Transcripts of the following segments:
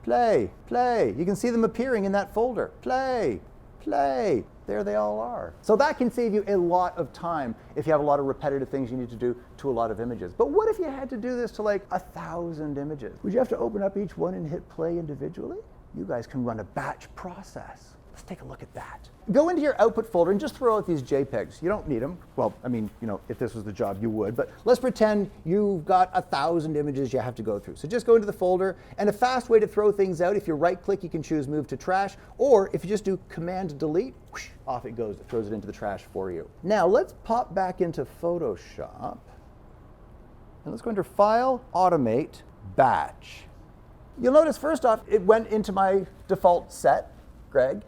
play, play. You can see them appearing in that folder. Play, play. There they all are. So that can save you a lot of time if you have a lot of repetitive things you need to do to a lot of images. But what if you had to do this to like 1,000 images? Would you have to open up each one and hit play individually? You guys can run a batch process. Let's take a look at that. Go into your output folder and just throw out these JPEGs. You don't need them. Well, I mean, if this was the job, you would. But let's pretend you've got 1,000 images you have to go through. So just go into the folder. And a fast way to throw things out, if you right-click, you can choose Move to Trash. Or if you just do Command Delete, whoosh, off it goes. It throws it into the trash for you. Now, let's pop back into Photoshop. And let's go into File, Automate, Batch. You'll notice, first off, it went into my default set, Greg.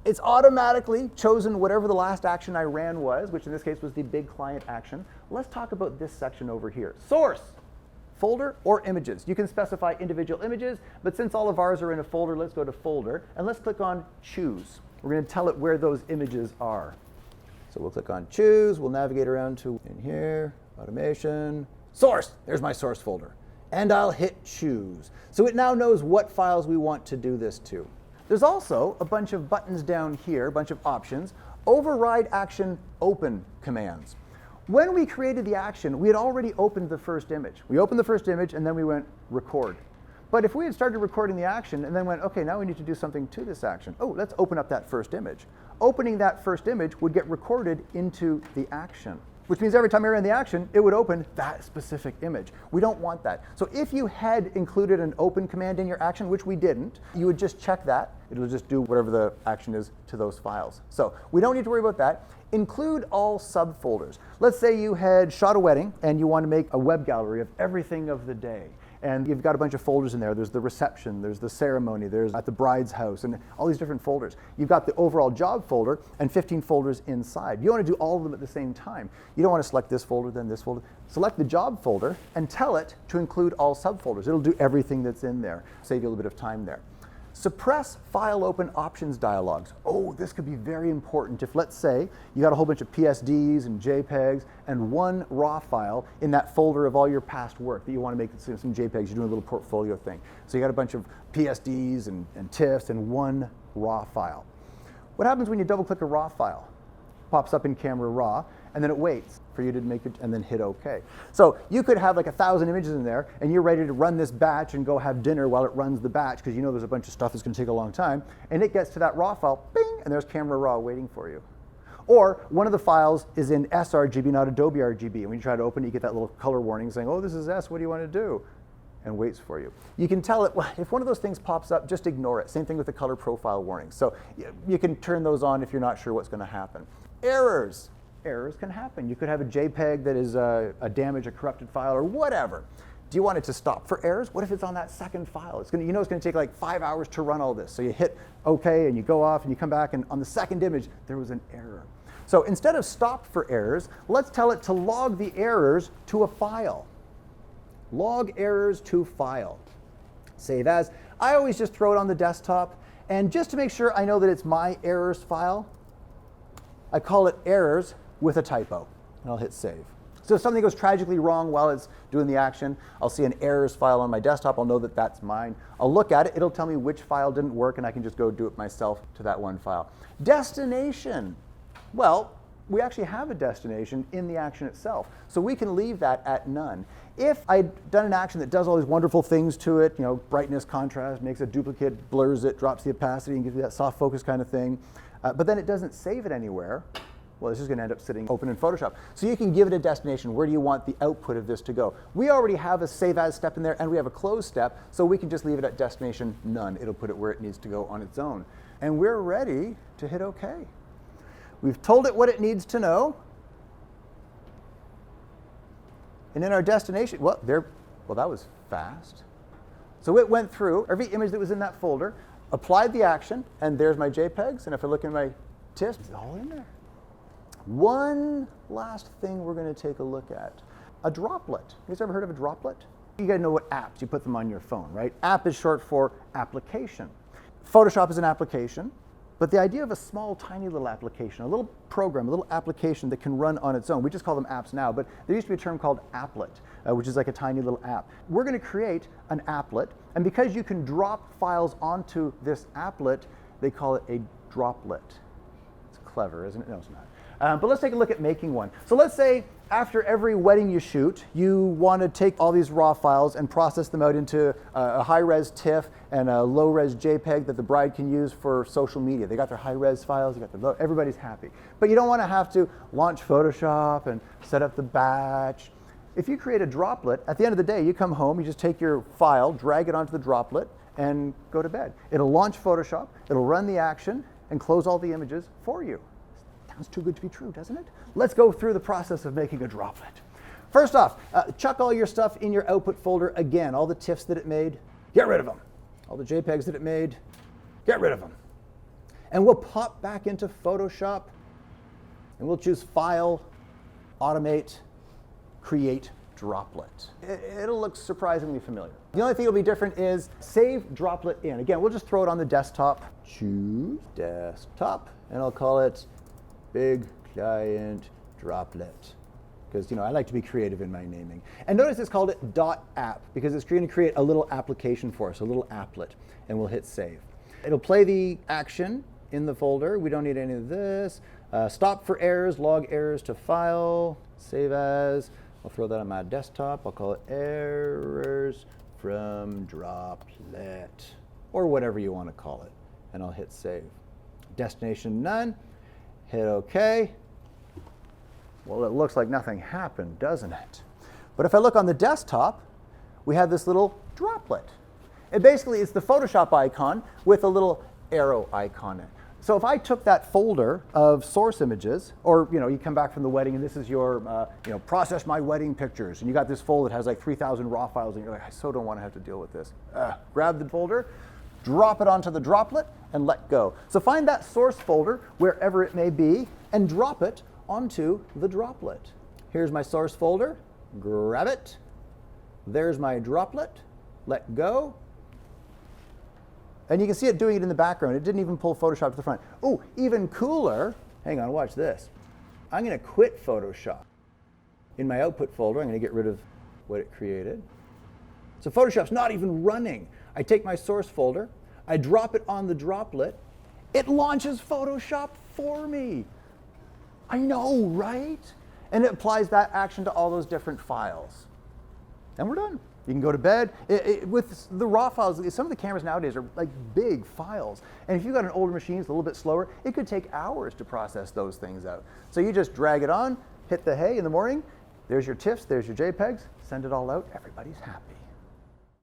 It's automatically chosen whatever the last action I ran was, which in this case was the big client action. Let's talk about this section over here. Source, folder, or images. You can specify individual images, but since all of ours are in a folder, let's go to folder, and let's click on choose. We're going to tell it where those images are. So we'll click on choose, we'll navigate around to in here, automation, source, there's my source folder. And I'll hit choose. So it now knows what files we want to do this to. There's also a bunch of buttons down here, a bunch of options. Override action open commands. When we created the action, we had already opened the first image. We opened the first image and then we went record. But if we had started recording the action and then went, okay, now we need to do something to this action. Oh, let's open up that first image. Opening that first image would get recorded into the action, which means every time I ran the action, it would open that specific image. We don't want that. So if you had included an open command in your action, which we didn't, you would just check that. It'll just do whatever the action is to those files. So we don't need to worry about that. Include all subfolders. Let's say you had shot a wedding and you want to make a web gallery of everything of the day. And you've got a bunch of folders in there. There's the reception, there's the ceremony, there's at the bride's house, and all these different folders. You've got the overall job folder and 15 folders inside. You want to do all of them at the same time. You don't want to select this folder, then this folder. Select the job folder and tell it to include all subfolders. It'll do everything that's in there. Save you a little bit of time there. Suppress file open options dialogs. Oh, this could be very important if, let's say, you got a whole bunch of PSDs and JPEGs and one RAW file in that folder of all your past work that you want to make some JPEGs. You're doing a little portfolio thing. So you got a bunch of PSDs and TIFFs and one RAW file. What happens when you double click a RAW file? Pops up in camera raw, and then it waits for you to make it and then hit OK. So you could have like 1,000 images in there, and you're ready to run this batch and go have dinner while it runs the batch, because you know there's a bunch of stuff that's going to take a long time, and it gets to that raw file, bing, and there's camera raw waiting for you. Or one of the files is in sRGB, not Adobe RGB, and when you try to open it, you get that little color warning saying, oh, this is S, what do you want to do? And waits for you. You can tell it, well, if one of those things pops up, just ignore it. Same thing with the color profile warning. So you can turn those on if you're not sure what's going to happen. Errors. Errors can happen. You could have a JPEG that is a damaged, a corrupted file, or whatever. Do you want it to stop for errors? What if it's on that second file? It's going to, you know it's going to take like 5 hours to run all this. So you hit OK, and you go off, and you come back, and on the second image, there was an error. So instead of stop for errors, let's tell it to log the errors to a file. Log errors to file. Save as. I always just throw it on the desktop, and just to make sure I know that it's my errors file, I call it errors with a typo, and I'll hit save. So if something goes tragically wrong while it's doing the action, I'll see an errors file on my desktop. I'll know that that's mine. I'll look at it. It'll tell me which file didn't work, and I can just go do it myself to that one file. Destination. Well, we actually have a destination in the action itself, so we can leave that at none. If I'd done an action that does all these wonderful things to it, you know, brightness, contrast, makes a duplicate, blurs it, drops the opacity, and gives you that soft focus kind of thing, but then it doesn't save it anywhere, well, it's just going to end up sitting open in Photoshop. So you can give it a destination. Where do you want the output of this to go? We already have a save as step in there, and we have a close step, so we can just leave it at destination none. It'll put it where it needs to go on its own. And we're ready to hit OK. We've told it what it needs to know. And in our destination, well, that was fast. So it went through every image that was in that folder, applied the action, and there's my JPEGs. And if I look in my TIFFs, it's all in there. One last thing we're going to take a look at. A droplet. You guys ever heard of a droplet? You got to know what apps. You put them on your phone, right? App is short for application. Photoshop is an application. But the idea of a small, tiny little application, a little program, a little application that can run on its own, we just call them apps now, but there used to be a term called applet, which is like a tiny little app. We're going to create an applet, and because you can drop files onto this applet, they call it a droplet. It's clever, isn't it? No, it's not. But let's take a look at making one. So let's say after every wedding you shoot, you want to take all these raw files and process them out into a high-res TIFF and a low-res JPEG that the bride can use for social media. They got their high-res files, they got their low, everybody's happy. But you don't want to have to launch Photoshop and set up the batch. If you create a droplet, at the end of the day, you come home, you just take your file, drag it onto the droplet, and go to bed. It'll launch Photoshop, it'll run the action, and close all the images for you. Sounds too good to be true, doesn't it? Let's go through the process of making a droplet. First off, chuck all your stuff in your output folder again. All the TIFFs that it made, get rid of them. All the JPEGs that it made, get rid of them. And we'll pop back into Photoshop, and we'll choose File, Automate, Create Droplet. It'll look surprisingly familiar. The only thing that'll be different is save droplet in. Again, we'll just throw it on the desktop. Choose desktop, and I'll call it Big Client Droplet. Because I like to be creative in my naming. And notice it's called it .app because it's going to create a little application for us, a little applet, and we'll hit save. It'll play the action in the folder. We don't need any of this. Stop for errors, log errors to file, save as. I'll throw that on my desktop. I'll call it errors from Droplet, or whatever you want to call it. And I'll hit save. Destination none. Hit OK. Well, it looks like nothing happened, doesn't it? But if I look on the desktop, we have this little droplet. It basically is the Photoshop icon with a little arrow icon in it. So if I took that folder of source images, or you come back from the wedding and this is your process my wedding pictures, and you got this folder that has like 3,000 raw files, and you're like, I so don't want to have to deal with this. Grab the folder, drop it onto the droplet, and let go. So find that source folder wherever it may be, and drop it onto the droplet. Here's my source folder. Grab it. There's my droplet. Let go. And you can see it doing it in the background. It didn't even pull Photoshop to the front. Oh, even cooler. Hang on, watch this. I'm going to quit Photoshop. In my output folder, I'm going to get rid of what it created. So Photoshop's not even running. I take my source folder, I drop it on the droplet, it launches Photoshop for me. I know, right? And it applies that action to all those different files. And we're done. You can go to bed. With the raw files, some of the cameras nowadays are like big files. And if you've got an older machine that's a little bit slower, it could take hours to process those things out. So you just drag it on, hit the hey in the morning, there's your TIFFs, there's your JPEGs, send it all out, everybody's happy.